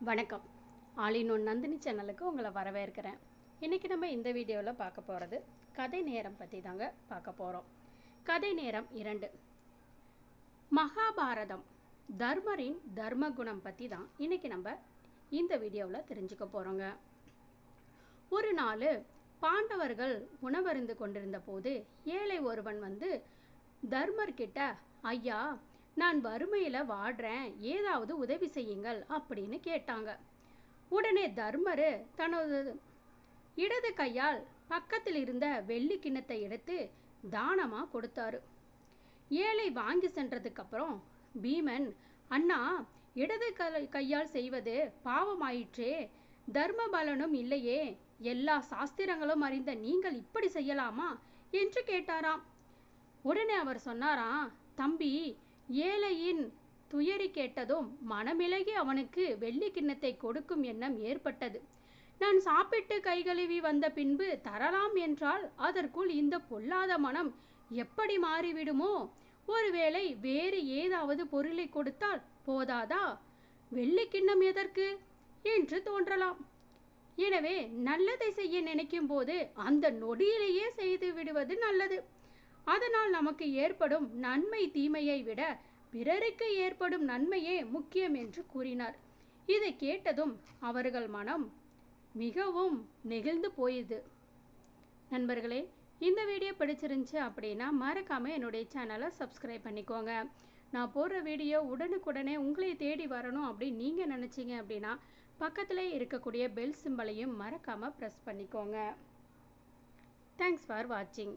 வணக்கம். All in one Nandini சேனலுக்கு உங்களை வரவேற்கிறேன். இன்றைக்கி நம்ம இந்த வீடியோவில் பார்க்க போகிறது கதை நேரம் பற்றி தாங்க பார்க்க போகிறோம். கதை நேரம் 2. மகாபாரதம் தர்மரின் தர்ம குணம் பற்றி தான் இன்றைக்கி நம்ம இந்த வீடியோவில் தெரிஞ்சுக்க போகிறோங்க. ஒரு நாள் பாண்டவர்கள் உணவருந்து கொண்டிருந்த போது ஏழை ஒருவன் வந்து தர்மர்கிட்ட, ஐயா, நான் வறுமையில் வாடுறேன், ஏதாவது உதவி செய்யுங்கள் அப்படின்னு கேட்டாங்க. உடனே தர்மர் தனது இடது கையால் பக்கத்தில் இருந்த வெள்ளி கிண்ணத்தை எடுத்து தானமாக கொடுத்தாரு. ஏழை வாங்கி சென்றதுக்கு அப்புறம் பீமன், அண்ணா, இடது கையால் செய்வது பாவமாயிற்றே, தர்ம பலனும் இல்லையே, எல்லா சாஸ்திரங்களும் அறிந்த நீங்கள் இப்படி செய்யலாமா என்று கேட்டாராம். உடனே அவர் சொன்னாராம், தம்பி, ஏழையின் துயரி கேட்டதும் மனமிளகி அவனுக்கு வெள்ளி கிண்ணத்தை கொடுக்கும் எண்ணம் ஏற்பட்டது. நான் சாப்பிட்டு கைகழுவி வந்த பின்பு தரலாம் என்றால் அதற்குள் இந்த பொல்லாத மனம் எப்படி மாறிவிடுமோ, ஒருவேளை வேறு ஏதாவது பொருளை கொடுத்தால் போதாதா, வெள்ளி கிண்ணம் எதற்கு என்று தோன்றலாம். எனவே நல்லதை செய்ய நினைக்கும் போது அந்த நொடியிலேயே செய்து விடுவது நல்லது. அதனால் நமக்கு ஏற்படும் நன்மை தீமையை விட பிறருக்கு ஏற்படும் நன்மையே முக்கியம் என்று கூறினார். இதை கேட்டதும் அவர்கள் மனம் மிகவும் நெகிழ்ந்து போயிது. நண்பர்களே, இந்த வீடியோ பிடிச்சிருந்துச்சு அப்படின்னா மறக்காமல் என்னுடைய சேனலை சப்ஸ்கிரைப் பண்ணிக்கோங்க. நான் போடுற வீடியோ உடனுக்குடனே உங்களை தேடி வரணும் அப்படின்னு நீங்கள் நினச்சிங்க அப்படின்னா பக்கத்தில் இருக்கக்கூடிய பெல் சிம்பலையும் மறக்காமல் ப்ரெஸ் பண்ணிக்கோங்க. தேங்க்ஸ் ஃபார் வாட்சிங்.